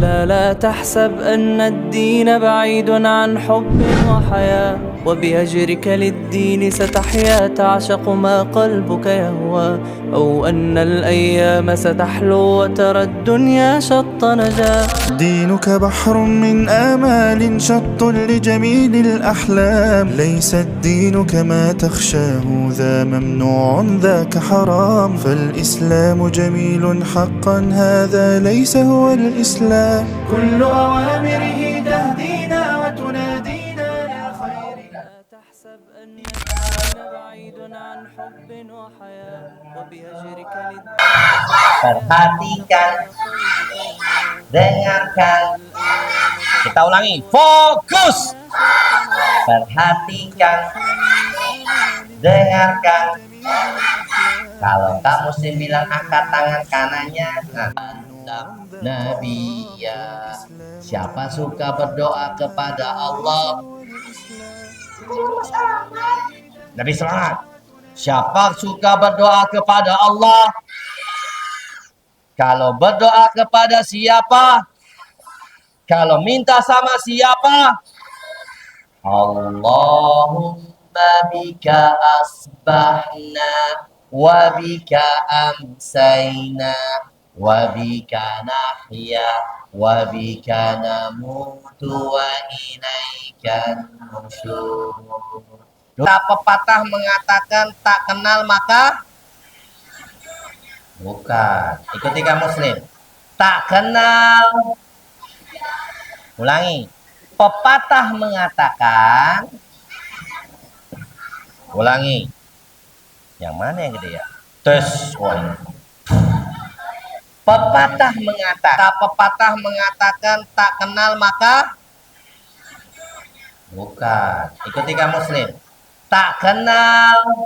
لا تحسب أن الدين بعيد عن حب وحياة، وبهجرك للدين ستحيا تعشق ما قلبك يهوى، أو أن الأيام ستحلو وترى الدنيا شط نجاة. دينك بحر من آمال شط لجميل الأحلام، ليس الدين كما تخشاه ذا ممنوع ذاك حرام، فالإسلام جميل حقا هذا ليس هو الإسلام. كل أوامره تهدينا وتنادينا للخير. لا تحسب أن الدين بعيد عن حب وحياة، وبهجرك للدين Perhatikan, dengarkan. Kita ulangi, fokus. Perhatikan, dengarkan. Kalau kamu bilang angkat tangan kanannya, Nabi ya. Siapa suka berdoa kepada Allah? Nabi selamat. Siapa suka berdoa kepada Allah? Kalau berdoa kepada siapa? Kalau minta sama siapa? Allahumma bika asbahna wa bika amsayna wa bika nahya wa bika namutu wa ilaikan nusyur. Pepatah mengatakan tak kenal maka bukan. Ikuti kamu muslim. Tak kenal. Ulangi. Pepatah mengatakan. Ulangi. Yang mana yang gede ya? Tes. Pepatah mengatakan tak kenal maka bukan. Ikuti kamu muslim. Tak kenal.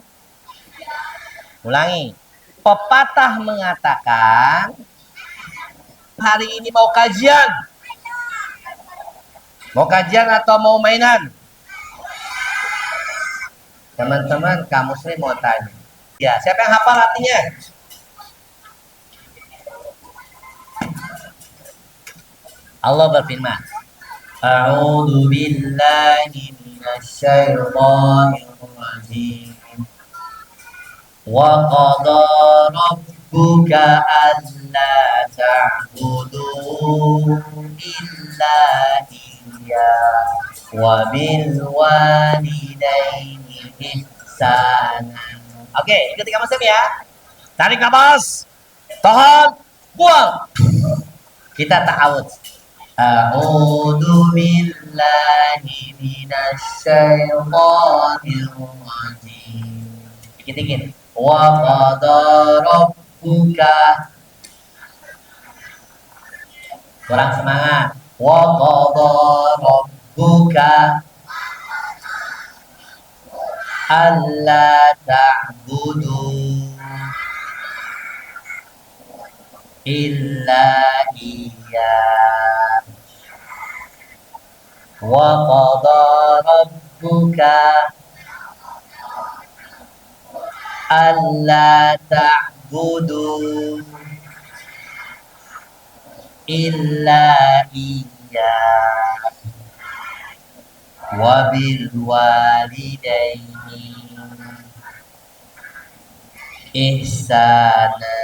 Ulangi. Pepatah mengatakan hari ini mau kajian. Mau kajian atau mau mainan? Teman-teman, kamu sih mau tanya. Ya, siapa yang hafal artinya? Allah berfirman, A'udzu billahi minasyaitonir rajim. Wa qada rabbuka alla ta'budu illa iyyah wa bil walidaini ihsana. Oke, ikuti kamu ya. Tarik nafas. Tahan. Buang. Kita ta'awudz. A'udzu billahi minasyaitonir rajim. Dikit-dikit. Wa qada rabbuka. Kurang semangat. Wa qada rabbuka alla ta'budu illa iyyah wa qada rabbuka alla ta'budu illa iyyah wa bil walidaini ihsana.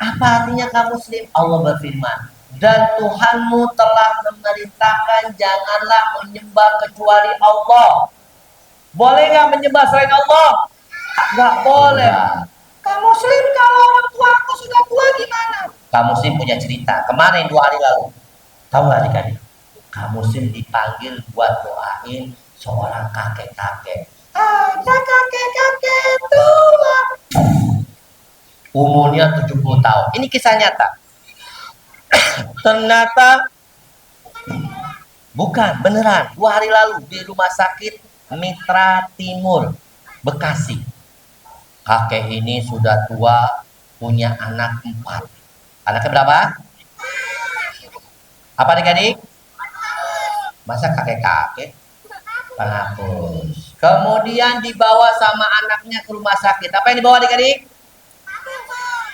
Apa artinya kamu muslim? Allah berfirman, dan Tuhanmu telah memerintahkan janganlah menyembah kecuali Allah. Boleh nggak menyembah selain Allah? Nggak boleh. Kamu muslim kalau orang tua aku sudah tua gimana? Kamu muslim punya cerita. Kemarin 2 hari lalu, tahu adik-adik? Kamu muslim dipanggil buat doain seorang kakek-kakek. Ada kakek-kakek tua. Umurnya 70 tahun. Ini kisah nyata. Ternyata bukan, beneran. 2 hari lalu di rumah sakit Mitra Timur, Bekasi. Kakek ini sudah tua, punya anak 4. Anaknya berapa? Apa adik-adik? Masa kakek-kakek? Penghapus. Kemudian dibawa sama anaknya ke rumah sakit. Apa yang dibawa adik-adik?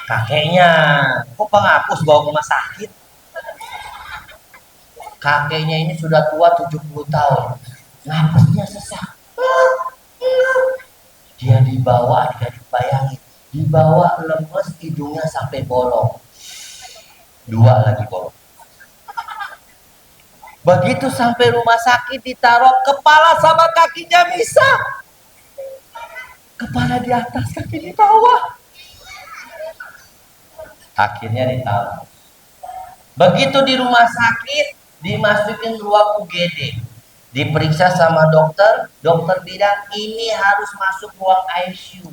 Kakeknya. Kok penghapus bawa ke rumah sakit? Kakeknya ini sudah tua 70 tahun. Napasnya sesak. Dia dibawa, adik-adik bayangin. Dibawa lemes, hidungnya sampai bolong. Dua lagi bolong. Begitu sampai rumah sakit ditaruh kepala sama kakinya bisa. Kepala di atas, kaki di bawah. Akhirnya ditaruh. Begitu di rumah sakit, dimasukin ruang UGD. Diperiksa sama dokter, dokter bilang ini harus masuk ruang ICU.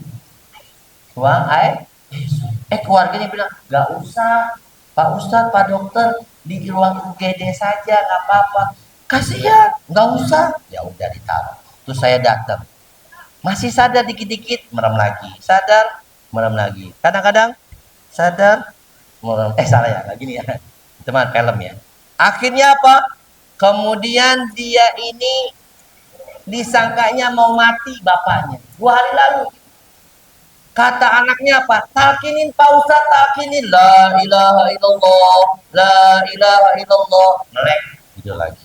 Ruang ICU. Keluarganya bilang, gak usah Pak Ustadz, Pak Dokter, di ruang UGD saja, gak apa-apa. Kasihan, gak usah. Ya udah ditaruh. Terus saya datang. Masih sadar dikit-dikit, merem lagi. Sadar, merem lagi. Kadang-kadang sadar, merem. Salah ya, lagi nih ya. Teman film ya. Akhirnya apa? Kemudian dia ini disangkanya mau mati bapaknya. 2 hari lalu. Kata anaknya apa? Talkinin Pak Ustadz, talkinin. La ilaha illallah, la ilaha illallah. Melek. Gitu lagi.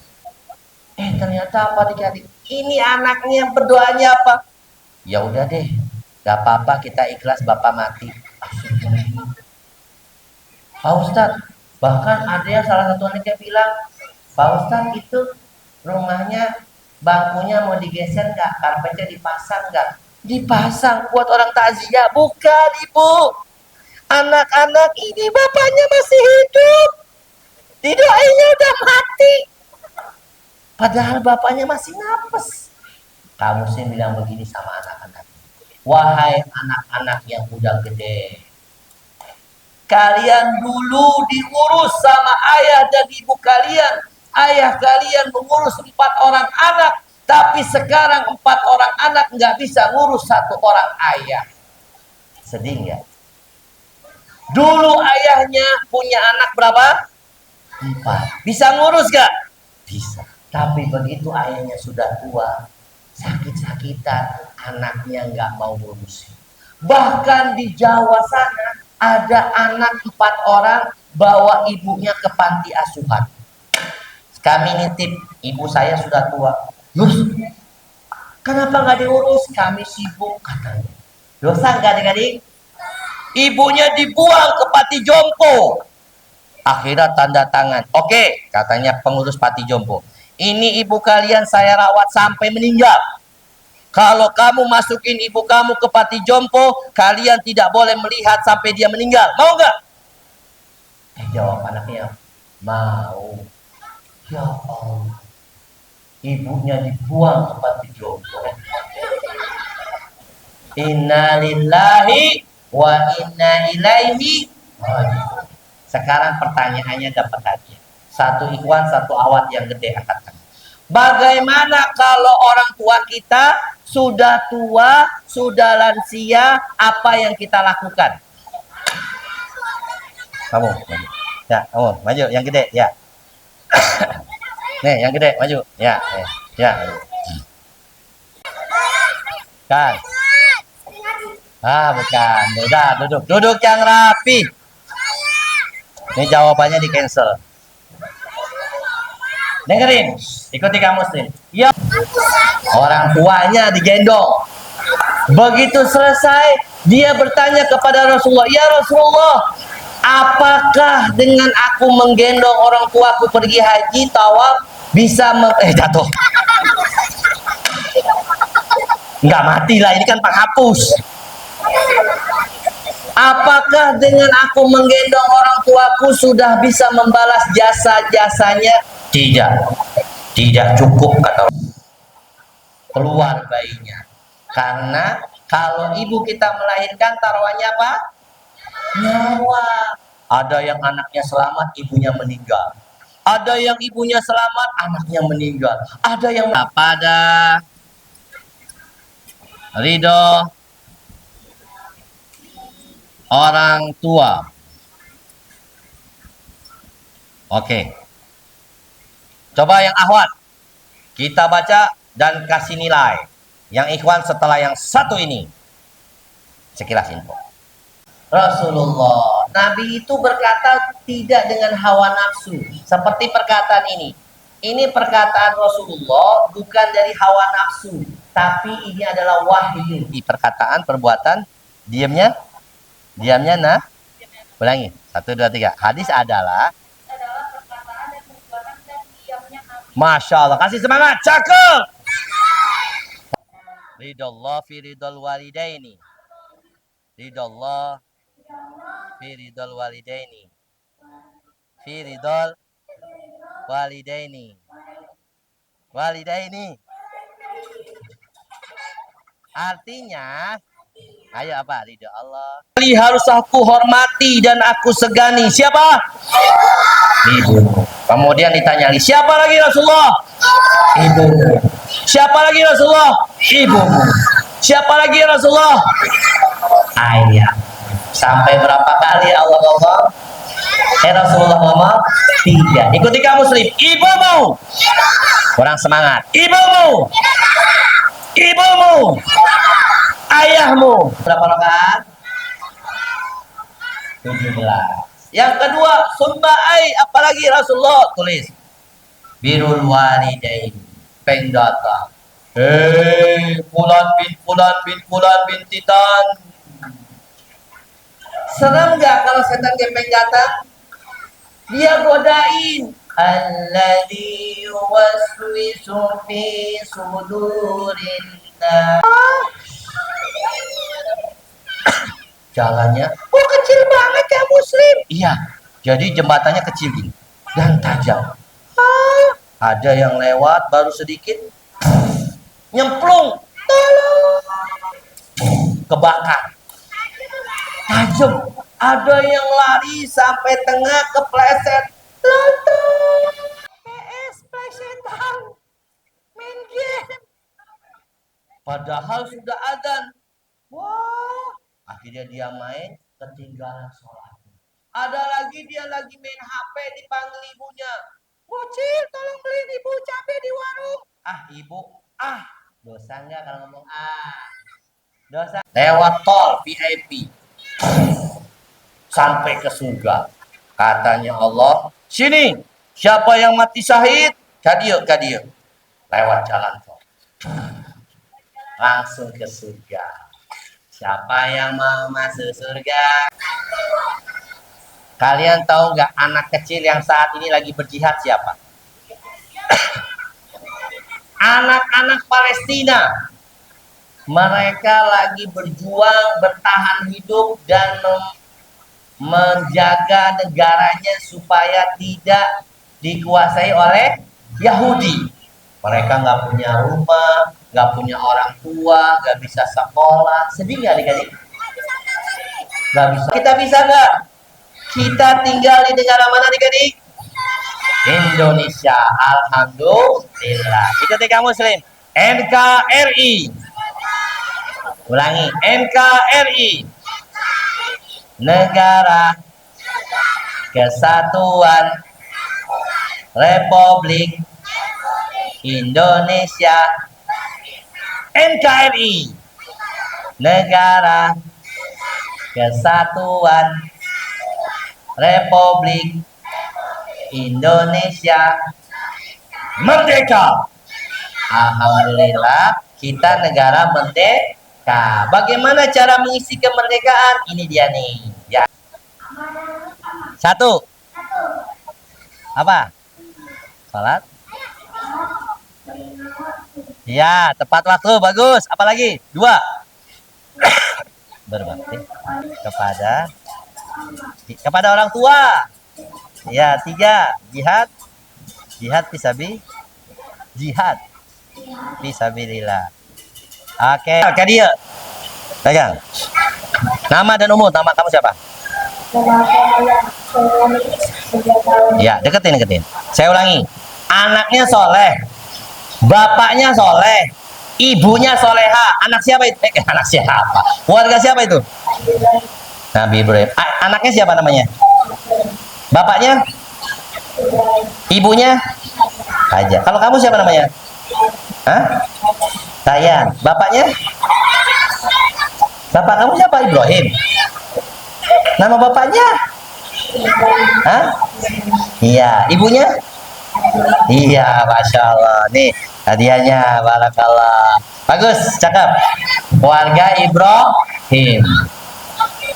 Ternyata apa dikali? Ini anaknya berdoanya apa? Ya udah deh, gak apa-apa, kita ikhlas bapak mati. Pak Ustadz, bahkan ada yang salah satu anaknya bilang, Pak Ustadz itu rumahnya bangkunya mau digeser nggak? Karpetnya dipasang nggak? Dipasang buat orang takziah. Bukan ibu, anak-anak ini bapaknya masih hidup, didoainya udah mati, padahal bapaknya masih napas. Kamu sih bilang begini sama anak-anak, wahai anak-anak yang udah gede, kalian dulu diurus sama ayah dan ibu kalian. Ayah kalian mengurus 4 orang anak, tapi sekarang 4 orang anak nggak bisa ngurus 1 orang ayah. Sedih nggak? Dulu ayahnya punya anak berapa? 4. Bisa ngurus nggak? Bisa. Tapi begitu ayahnya sudah tua, sakit-sakitan, anaknya nggak mau ngurusin. Bahkan di Jawa sana ada anak 4 orang bawa ibunya ke panti asuhan. Kami nitip, ibu saya sudah tua. Terus, kenapa nggak diurus? Kami sibuk katanya. Dosa nggak adik-adik? Ibunya dibuang ke panti jompo. Akhirnya tanda tangan. Oke, katanya pengurus panti jompo. Ini ibu kalian saya rawat sampai meninggal. Kalau kamu masukin ibu kamu ke panti jompo, kalian tidak boleh melihat sampai dia meninggal. Mau nggak? Jawab anaknya, mau. Ya Allah, ibunya dibuang ke panti jompo. Inna lillahi wa inna ilaihi raji'un. Sekarang pertanyaannya dapat hadiah. 1 ikhwan, 1 awat yang gede angkat tangan. Bagaimana kalau orang tua kita sudah tua, sudah lansia, apa yang kita lakukan? Kamu, ya, kamu maju, yang gede, ya. Nih, yang gede, maju, ya, ya. Kan? Bukan. Udah, duduk yang rapi. Ini jawabannya di cancel. Dengerin, ikuti kamu Muslim. Ya, orang tuanya digendong. Begitu selesai, dia bertanya kepada Rasulullah, ya Rasulullah, apakah dengan aku menggendong orang tuaku pergi haji, tawaf, bisa jatuh? Nggak mati lah, ini kan penghapus. Apakah dengan aku menggendong orang tuaku sudah bisa membalas jasa-jasanya? Tidak, tidak cukup kata keluar bayinya. Karena kalau ibu kita melahirkan taruhannya apa? Nyawa. Ada yang anaknya selamat, ibunya meninggal. Ada yang ibunya selamat, anaknya meninggal. Ada yang pada ridho orang tua. Oke. Coba yang akhwat. Kita baca dan kasih nilai. Yang ikhwan setelah yang satu ini. Sekilas info. Rasulullah, Nabi itu berkata tidak dengan hawa nafsu. Seperti perkataan ini. Ini perkataan Rasulullah bukan dari hawa nafsu, tapi ini adalah wahyu. Di perkataan, perbuatan, diamnya, nah, ulangi. 1, 2, 3. Hadis adalah perkataan dan perbuatan dan diamnya Nabi. Masya Allah, kasih semangat, cakep. Ridallah fi ridal walidaini. Ridallah fi ridal walidaini. Fi ridal walidaini. Walidaini. Artinya, ayo apa? Ridha Allah. Harus aku hormati dan aku segani. Siapa? Ibu. Kemudian ditanya, siapa lagi Rasulullah? Ibu. Siapa lagi Rasulullah? Ibu. Siapa lagi Rasulullah? Ayah. Sampai berapa kali Allah ngomong? Rasulullah ngomong 3. Ikuti kamu muslim. Ibumu. Kurang semangat. Ibumu. Ibumu. Ayahmu. Berapa rakaat? 17. Yang kedua, sumbai, apalagi Rasulullah tulis. Birrul walidain. Pendatang. Hei, fulan bin Titan. Serem nggak kalau setan gepeng datang? Dia godain. Alladzi yuwaswisu fi sudurin nas. Jalannya, kecil banget ya muslim. Iya, jadi jembatannya kecil gini dan tajam. Ada yang lewat baru sedikit, nyemplung, tolong, kebakar. Tajam. Ada yang lari sampai tengah kepleset, lontong. PS plesetan, main game. Padahal sudah adzan. Wah, akhirnya dia main, ketinggalan sholat. Ada lagi dia lagi main HP, dipanggil ibunya. Bocil, tolong beliin ibu cabai di warung. Ah, ibu, dosa nggak kalau ngomong dosa. Lewat tol VIP sampai ke surga. Katanya Allah, sini, siapa yang mati syahid? Kadio. Lewat jalan tol. Langsung ke surga. Siapa yang mau masuk surga? Kalian tahu nggak anak kecil yang saat ini lagi berjihad siapa? Anak-anak Palestina. Mereka lagi berjuang, bertahan hidup dan menjaga negaranya supaya tidak dikuasai oleh Yahudi. Mereka nggak punya rumah, nggak punya orang tua, nggak bisa sekolah. Sedih nggak adik-adik? Nggak bisa. Kita bisa nggak? Kita tinggal di negara mana adik-adik? Indonesia. Alhamdulillah. Ikuti kamu muslim. NKRI. Ulangi. NKRI. Negara Kesatuan Republik Indonesia. NKRI. Negara Kesatuan Republik Indonesia merdeka. Alhamdulillah, kita negara merdeka. Bagaimana cara mengisi kemerdekaan? Ini dia nih. Ya. 1. Apa? Salat? Ya, tepat waktu, bagus. Apalagi? 2. Berbakti kepada orang tua. Ya, 3. Jihad fisabilillah. Oke, dia. Pegang. Nama dan umur. Nama kamu siapa? Ya, deketin. Saya ulangi. Anaknya soleh, bapaknya soleh, ibunya soleha. Anak siapa itu? Anak siapa? Warga siapa itu? Nabi Ibrahim. Anaknya siapa namanya? Bapaknya? Ibunya? Aja. Kalau kamu siapa namanya? Hah? Saya. Bapaknya? Bapak kamu siapa? Ibrahim. Nama bapaknya? Hah? Iya. Ibunya? Iya, Masya Allah. Nih hadiahnya, barakallah. Bagus, cakep. Keluarga Ibrahim.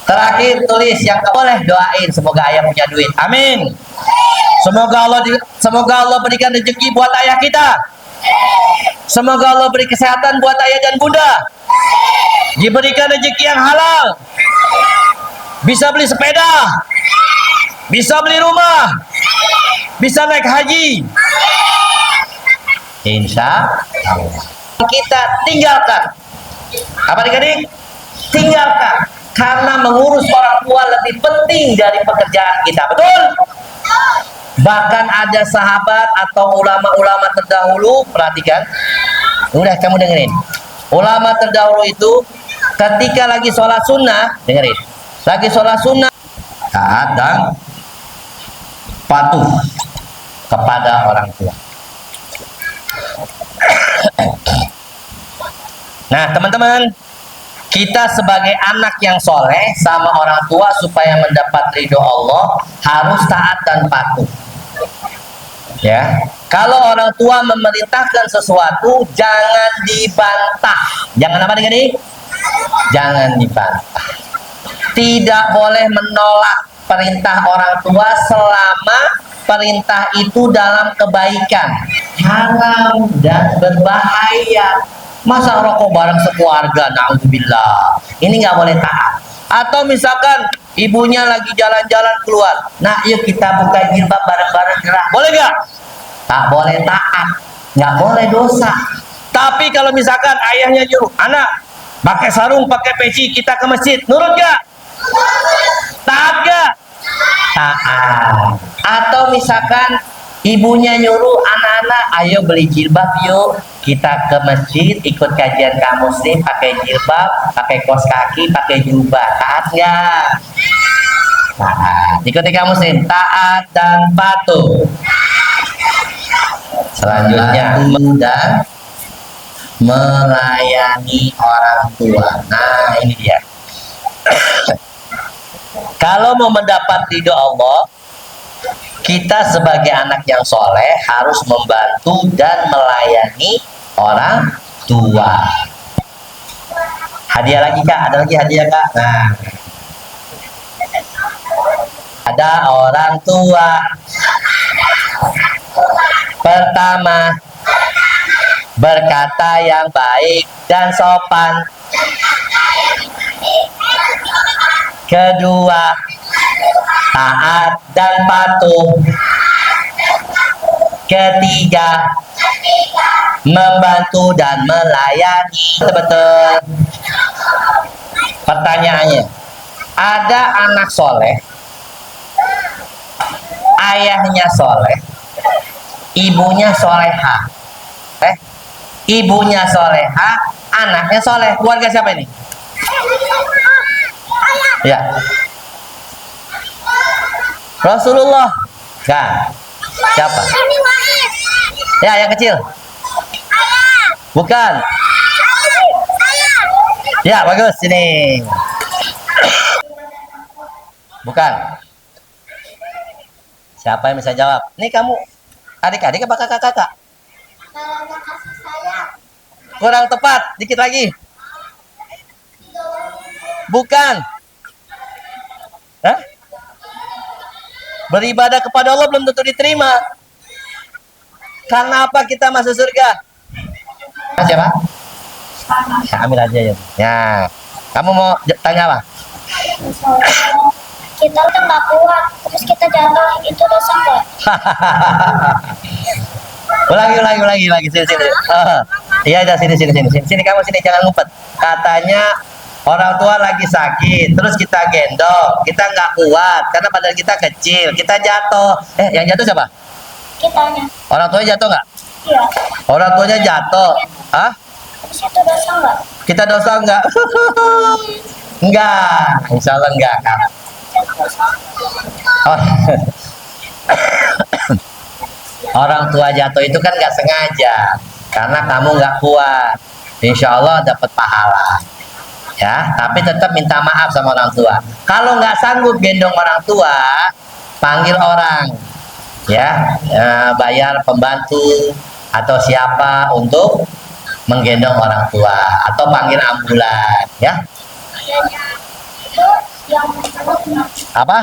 Terakhir tulis yang boleh doain semoga ayah punya duit. Amin. Semoga Allah berikan rezeki buat ayah kita. Semoga Allah beri kesehatan buat ayah dan bunda. Diberikan rezeki yang halal. Bisa beli sepeda. Bisa beli rumah. Bisa naik haji. Insya Allah. Kita tinggalkan. Apa adik-adik? Tinggalkan. Karena mengurus orang tua lebih penting dari pekerjaan kita. Betul? Bahkan ada sahabat atau ulama-ulama terdahulu, perhatikan. Udah, kamu dengerin. Ulama terdahulu itu ketika lagi sholat sunnah, dengerin. Lagi sholat sunnah, taat dan patuh kepada orang tua. Nah, teman-teman, kita sebagai anak yang soleh sama orang tua supaya mendapat ridho Allah harus taat dan patuh. Ya, kalau orang tua memerintahkan sesuatu jangan dibantah. Jangan apa nih? Jangan dibantah. Tidak boleh menolak perintah orang tua selama perintah itu dalam kebaikan. Haram dan berbahaya. Masa rokok bareng sekeluarga, na'udzubillah. Ini nggak boleh taat. Atau misalkan ibunya lagi jalan-jalan keluar, nah yuk kita buka jilbab bareng-bareng gerah. Boleh nggak? Tak boleh taat, nggak boleh dosa. Tapi kalau misalkan ayahnya nyuruh, anak pakai sarung, pakai peci, kita ke masjid, nurut nggak? Taat nggak? Taat. Atau misalkan ibunya nyuruh anak-anak, ayo beli jilbab yuk, kita ke masjid ikut kajian kaum muslim pakai jilbab, pakai kaos kaki, pakai jubah. Taat nggak? Taat. Ikuti kaum muslim, taat dan patuh. Selanjutnya dan melayani orang tua. Nah ini dia. Kalau mau mendapat ridho Allah, kita sebagai anak yang soleh harus membantu dan melayani orang tua. Hadiah lagi kak, ada lagi hadiah kak. Nah, ada orang tua. Pertama, berkata yang baik dan sopan. Kedua, taat dan patuh. Ketiga, membantu dan melayani. Betul. Pertanyaannya, ada anak soleh, ayahnya soleh, ibunya soleha. Ibunya soleha, anaknya soleh. Keluarga siapa ini? Ya, Rasulullah. Kan? Siapa? Ya, yang kecil. Bukan. Ya, bagus ini. Bukan. Siapa yang bisa jawab? Nih kamu adik-adik apa kakak-kakak? Kurang tepat, dikit lagi. Bukan. Hah? Beribadah kepada Allah belum tentu diterima. Karena apa kita masuk surga? Siapa? Ya, ambil aja ya. Ya. Kamu mau tanya apa? Kita kan nggak kuat, terus kita jatuh, itu dosa nggak? ulangi sini. Iya, dah sini kamu sini, jangan ngumpet. Katanya orang tua lagi sakit, terus kita gendong, kita nggak kuat karena badan kita kecil, kita jatuh. Yang jatuh siapa? Kitanya. Orang tuanya jatuh nggak? Iya. Orang tuanya jatuh. Hah? Terus itu dosa nggak? Kita dosa nggak? Enggak, insya Allah enggak kan. Oh. Orang tua jatuh itu kan nggak sengaja, karena kamu nggak kuat. Insya Allah dapat pahala. Ya, tapi tetap minta maaf sama orang tua. Kalau nggak sanggup gendong orang tua, panggil orang. bayar pembantu atau siapa untuk menggendong orang tua atau panggil ambulan ya. Itu yang Apa?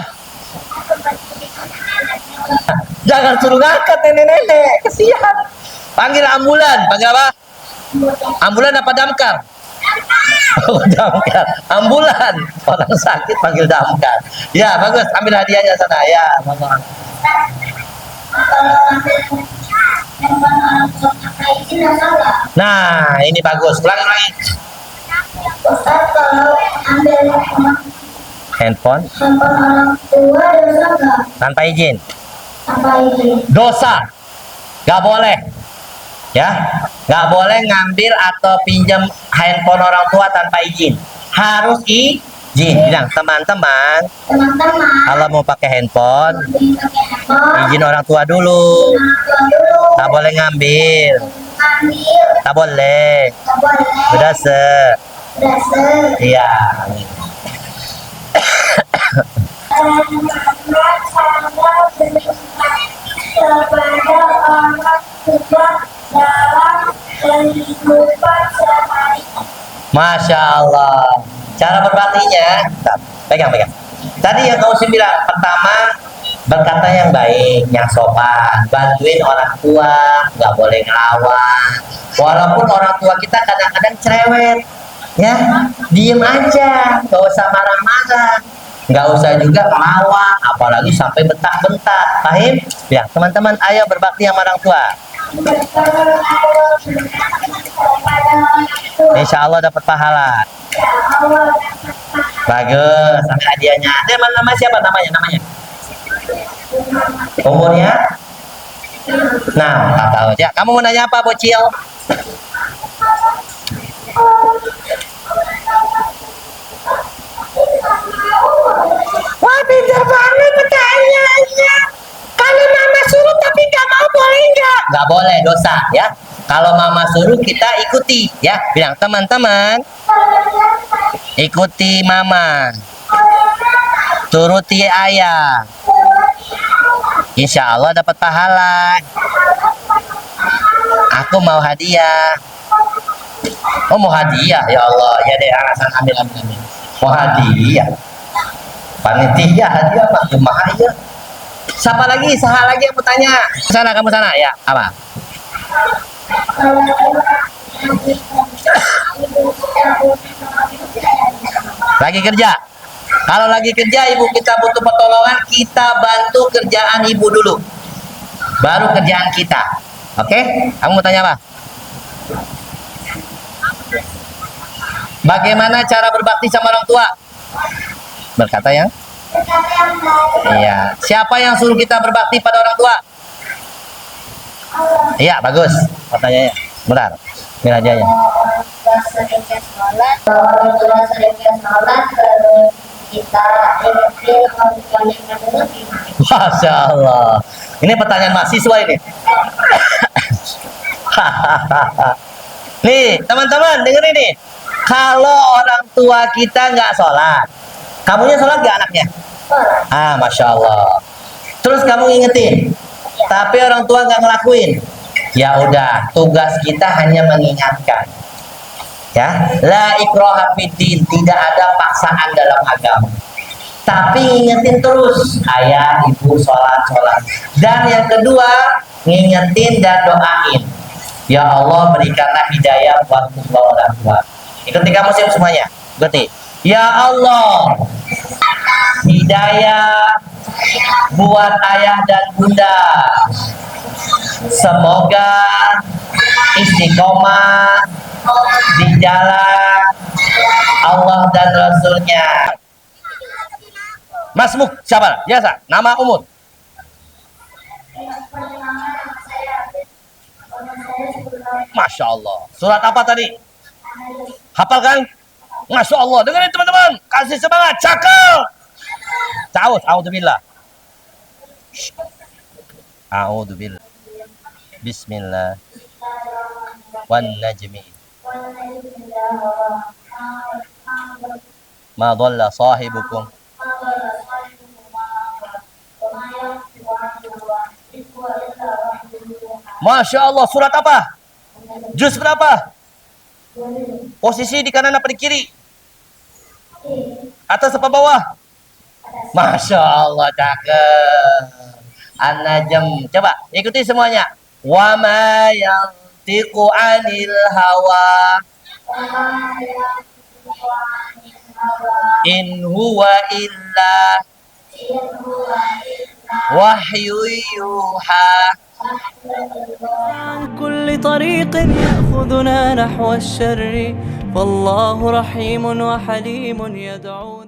Jangan suruh ngangkat nenek-nenek, kesian. Panggil ambulan, panggil apa? Ambulan apa damkar? Oh, damkar. Ambulan. Orang sakit panggil damkar. Ya, bagus. Ambil hadiahnya sana. Ya, kalau ngambil handphone orang tua tanpa izin salah. nah, ini bagus. Ulangi. Ustaz, kalau ambil Handphone handphone orang tua dosa nggak? tanpa izin. Tanpa izin. Dosa. Gak boleh. Ya, gak boleh ngambil atau pinjam handphone orang tua tanpa izin. Harus izin. Bilang teman-teman, Teman-teman, kalau mau pakai handphone, beli pakai handphone, izin orang tua dulu. orang tua dulu. Tak boleh ngambil. Ambil, Tak boleh. nggak boleh. Berasa. Berasa. Iya. Karena saya berikan kepada orang tua dalam kehidupan sehari. Masya Allah. Cara berbaktinya, pegang. Tadi yang kau bilang, pertama berkata yang baik, yang sopan, bantuin orang tua, nggak boleh ngelawan. Walaupun orang tua kita kadang-kadang cerewet, ya, diem aja, nggak usah marah-marah, nggak usah juga ngelawan, apalagi sampai bentak-bentak. Paham? Ya, teman-teman, ayo berbakti sama orang tua. Insya Allah dapat pahala. Bagus, sampai hadiahnya. Nama siapa namanya? Umurnya? Nah, tak tahu. Ya, kamu mau nanya apa, bocil? Wah, pintar banget pertanyaannya. Kalau mama suruh tapi nggak mau, boleh nggak? Nggak boleh, dosa ya. Kalau mama suruh kita ikuti ya. Bilang teman-teman, ikuti mama, turuti ayah. Insya Allah dapat pahala. Aku mau hadiah. Oh, mau hadiah, ya Allah. Ya deh, alasan ambil. Mau hadiah. Panitia hadiah Pak, cuma aja. Siapa lagi? Saha lagi yang mau tanya? Sana, kamu sana ya. Apa? Lagi kerja. Kalau lagi kerja ibu kita butuh pertolongan, kita bantu kerjaan ibu dulu. Baru kerjaan kita. Oke? Kamu mau tanya apa? Bagaimana cara berbakti sama orang tua? Berkata yang? Iya. Siapa yang suruh kita berbakti pada orang tua? Iya, bagus. Pertanyaannya. Benar. Ambil aja ya. Orang tua seringnya sholat, terus kita ingetin orang dulu. Masya Allah. Ini pertanyaan mahasiswa ini. Nih, teman-teman, dengerin nih. Kalau orang tua kita nggak sholat, kamunya sholat nggak anaknya? Ah, Masya Allah. Terus kamu ingetin, tapi orang tua nggak ngelakuin. Ya udah, tugas kita hanya mengingatkan. Ya, la ikraha fiddin, tidak ada paksaan dalam agama. Tapi ingetin terus, ayah, ibu sholat. Dan yang kedua, ngingetin dan doain. Ya Allah, berikanlah hidayah buat kedua orang tua. Ikuti kamu semuanya. Berarti, ya Allah, hidayah buat ayah dan bunda. Semoga istiqomah di jalan Allah dan Rasulnya. Masmuk siapa? Biasa, nama umur. Masya Allah. Surat apa tadi? Hafal kan? Masya Allah. Dengerin teman-teman. Kasih semangat. Cakep. Ta'awud. A'udzubillah. A'udzubillah. Bismillah. Wan najmi. Ma dhalla sahibukum. Masya Allah, surat apa? Juz berapa? Posisi di kanan apa di kiri? Atas apa bawah? Masya Allah, cakep. An-Najm. Coba ikuti semuanya. Wa ma yantiqu 'anil hawa in huwa illa wahyu yuha. عن كل طريق يأخذنا نحو الشر فالله رحيم وحليم يدعو